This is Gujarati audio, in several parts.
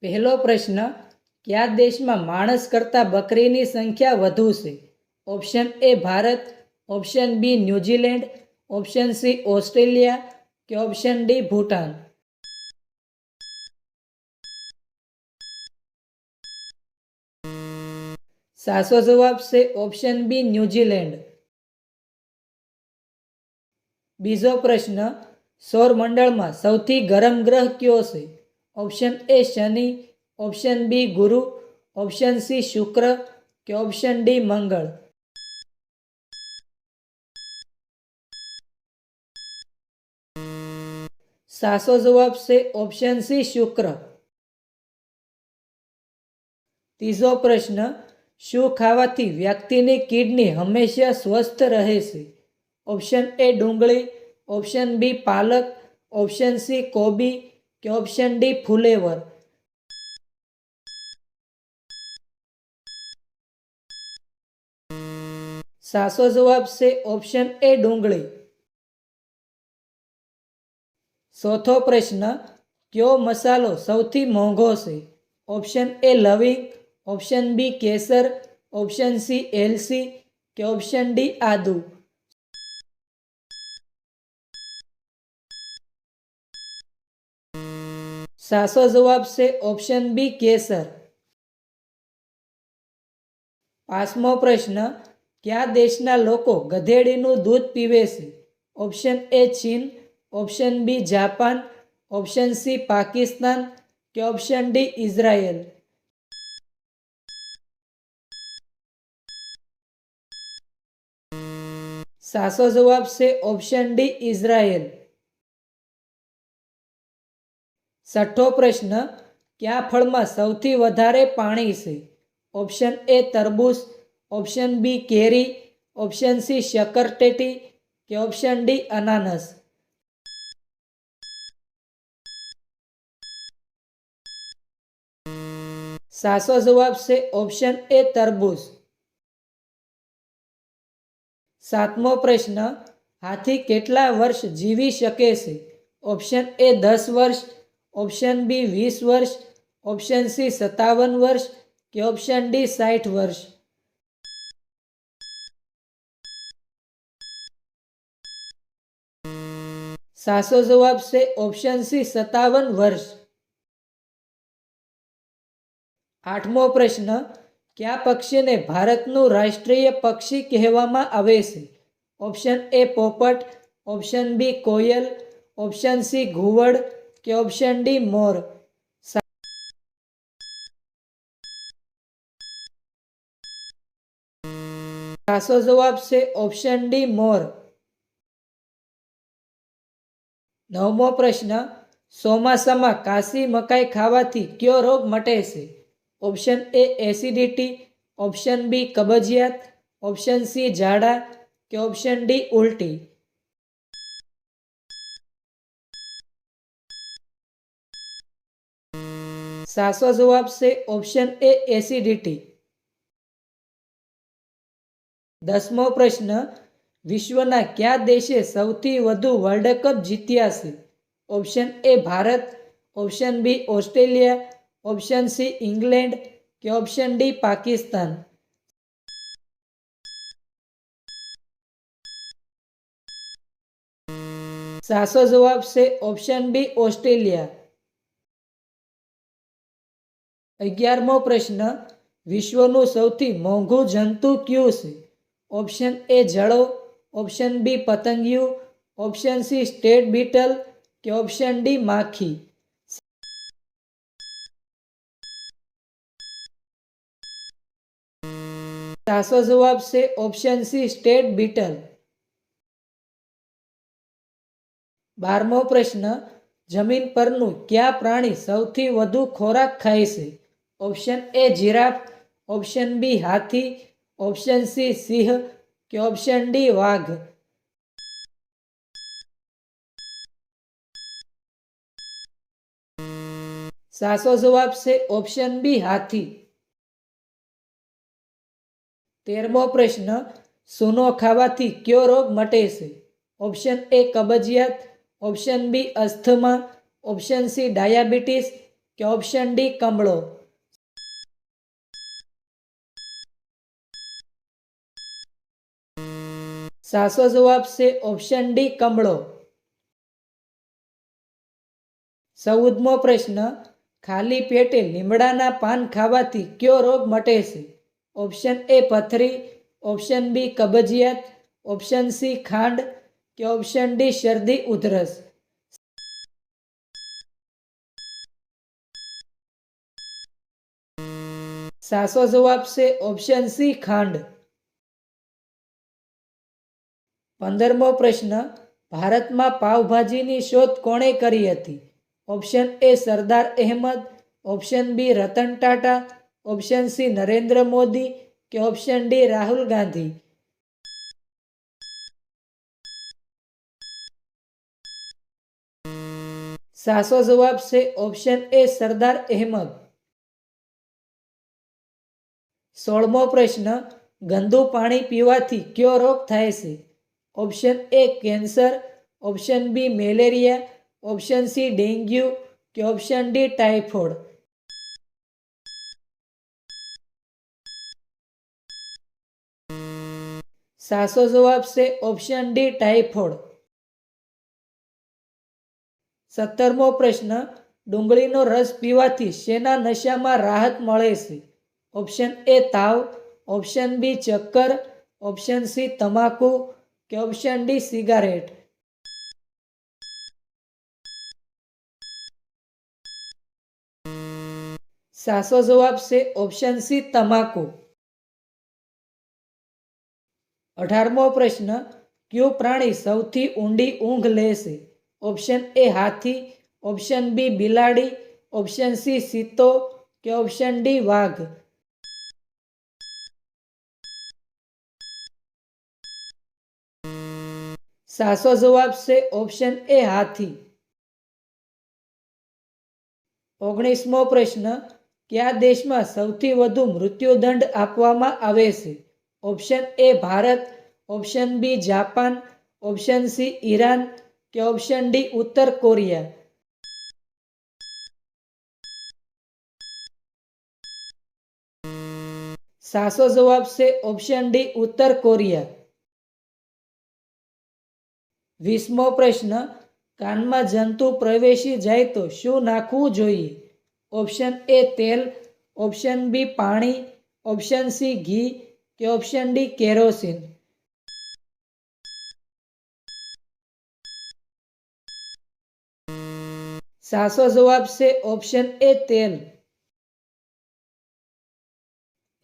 પહેલો પ્રશ્ન, કયા દેશમાં માણસ કરતાં બકરીની સંખ્યા વધુ છે? Option A Bharat, option B New Zealand, option C Australia કે ઓપ્શન ડી ભૂટાન. સાચો જવાબ છે ઓપ્શન બી ન્યૂઝીલેન્ડ. બીજો પ્રશ્ન, સૌરમંડળમાં સૌથી ગરમ ગ્રહ કયો છે? ઓપ્શન એ શનિ, ઓપ્શન બી ગુરુ, ઓપ્શન સી શુક્ર કે ઓપ્શન ડી મંગળ. સાચો જવાબ છે ઓપ્શન સી શુક્ર. ત્રીજો પ્રશ્ન, શું ખાવાથી વ્યક્તિની કિડની હંમેશા સ્વસ્થ રહે છે? ઓપ્શન એ ડુંગળી, ઓપ્શન બી પાલક, ઓપ્શન સી કોબી કે ઓપ્શન ડી ફુલેવર. સાચો જવાબ છે ઓપ્શન એ ડુંગળી. ચોથો પ્રશ્ન, કયો મસાલો સૌથી મોંઘો છે? ઓપ્શન એ લવિંગ, ઓપ્શન બી કેસર, ઓપ્શન સી એલસી કે ઓપ્શન ડી આદુ. સાચો જવાબ છે ઓપ્શન બી કેસર. પાંચમો પ્રશ્ન, કયા દેશના લોકો ગધેડીનું દૂધ પીવે છે? ઓપ્શન એ ચીન, option B Japan, option C Pakistan કે ઓપ્શન ડી ઇઝરાયલ. સાચો જવાબ છે ઓપ્શન ડી ઇઝરાયલ. છઠ્ઠો પ્રશ્ન, કયા ફળમાં સૌથી વધારે પાણી છે? ઓપ્શન એ તરબૂચ, ઓપ્શન બી કેરી, ઓપ્શન સી શક્કરટેટી કે ઓપ્શન ડી અનાનસ. સાચો જવાબ છે ઓપ્શન એ તરબૂચ. સાતમો પ્રશ્ન, હાથી કેટલા વર્ષ જીવી શકે છે? ઓપ્શન એ 10 વર્ષ, ઓપ્શન બી 20 વર્ષ, ઓપ્શન સી 57 વર્ષ કે ઓપ્શન ડી 60 વર્ષ. સાચો જવાબ છે ઓપ્શન સી 57 વર્ષ. આઠમો પ્રશ્ન, કયા પક્ષીને ભારતનું રાષ્ટ્રીય પક્ષી કહેવામાં આવે છે? ઓપ્શન એ પોપટ, ઓપ્શન બી કોયલ, ઓપ્શન સી ઘુવડ કે ઓપ્શન ડી મોર. સાચો જવાબ છે ઓપ્શન ડી મોર. નવમો પ્રશ્ન, ચોમાસામાં કાચી મકાઈ ખાવાથી કયો રોગ મટે છે? Option A acidity, option B કબજિયાત, ઓપ્શન સી ઝાડા કે ઓપ્શન ડી ઉલટી. સાચો જવાબ છે ઓપ્શન એ એસિડિટી. દસમો પ્રશ્ન, વિશ્વના કયા દેશે સૌથી વધુ વર્લ્ડ કપ જીત્યા છે? Option A Bharat, option B Australia, option C England કે ઓપ્શન ડી પાકિસ્તાન. સાચો જવાબ છે ઓપ્શન બી ઓસ્ટ્રેલિયા. 11મો પ્રશ્ન, વિશ્વનું સૌથી મોંઘું જંતુ કયું છે? ઓપ્શન એ જળો, ઓપ્શન બી પતંગિયું, ઓપ્શન સી સ્ટેટ બીટલ કે ઓપ્શન ડી માખી. સાચો જવાબ છે ઓપ્શન સી સ્ટેટ બીટલ. 12મો પ્રશ્ન, જમીન પરનું કયા પ્રાણી સૌથી વધુ ખોરાક ખાય છે? Option A giraffe, option B હાથી, ઓપ્શન સી સિંહ કે ઓપ્શન ડી વાઘ. સાચો જવાબ છે ઓપ્શન બી હાથી. 13મો પ્રશ્ન, સૂનો ખાવાથી કયો રોગ મટે છે? ઓપ્શન એ કબજિયાત, option B asthma, option C diabetes કે ઓપ્શન ડી કમળો? સાચો જવાબ છે ઓપ્શન ડી કમળો. 14મો પ્રશ્ન, ખાલી પેટે લીમડાના પાન ખાવાથી કયો રોગ મટે છે? ઓપ્શન એ પથરી, ઓપ્શન બી કબજિયાત, ઓપ્શન સી ખાંડ કે ઓપ્શન ડી શરદી ઉધરસ? સાચો જવાબ છે ઓપ્શન સી ખાંડ. 15મો પ્રશ્ન, ભારતમાં પાવભાજીની શોધ કોણે કરી હતી? Option A Sardar Ahmed, option B Ratan Tata, option C Narendra Modi કે ઓપ્શન ડી રાહુલ ગાંધી? સાચો જવાબ છે ઓપ્શન એ સરદાર અહેમદ. 16મો પ્રશ્ન, ગંદુ પાણી પીવાથી કયો રોગ થાય છે? Option A cancer, option B malaria, option C dengue કે ઓપ્શન ડી ટાઇફોઇડ? સાચો જવાબ છે ઓપ્શન ડી ટાઇફોઇડ. 17મો પ્રશ્ન, ડુંગળીનો રસ પીવાથી શેના નશામાં રાહત મળે છે? ઓપ્શન એ તાવ, ઓપ્શન બી ચક્કર, ઓપ્શન સી તમાકુ કે ઓપ્શન ડી સિગારેટ? સાચો જવાબ છે ઓપ્શન સી તમાકુ. 18મો પ્રશ્ન, કયું પ્રાણી સૌથી ઊંડી ઊંઘ લે છે? ઓપ્શન એ હાથી, ઓપ્શન બી બિલાડી, ઓપ્શન સી ચિત્તો કે ઓપ્શન ડી વાઘ? સાચો જવાબ છે ઓપ્શન એ હાથી. 19મો પ્રશ્ન, કયા દેશમાં સૌથી વધુ મૃત્યુદંડ આપવામાં આવે છે? Option A Bharat, option B Japan, option C Iran કે ઓપ્શન ડી ઉત્તર કોરિયા? સાચો જવાબ છે ઓપ્શન ડી ઉત્તર કોરિયા. 20મો પ્રશ્ન, કાનમાં જંતુ પ્રવેશી જાય તો શું નાખવું જોઈએ? ઓપ્શન એ તેલ, ઓપ્શન બી પાણી, ઓપ્શન સી ઘી કે ઓપ્શન ડી કેરોસીન? સાચો જવાબ છે ઓપ્શન એ તેલ.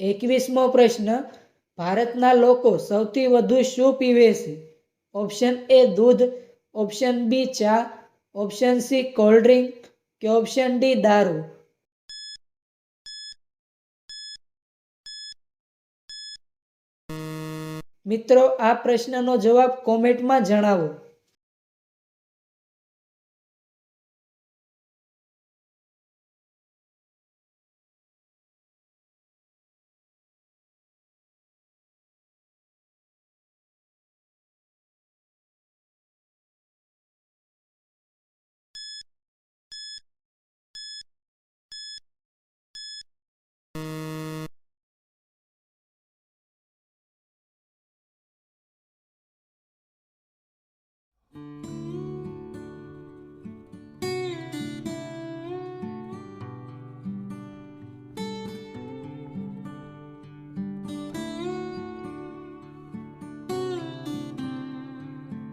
21મો પ્રશ્ન, ભારતના લોકો સૌથી વધુ શું પીવે છે? ઓપ્શન એ દૂધ, ઓપ્શન બી ચા, ઓપ્શન સી કોલ્ડ ડ્રિંક કે ઓપ્શન ડી દારૂ? મિત્રો, આ પ્રશ્નનો જવાબ કોમેન્ટમાં જણાવો.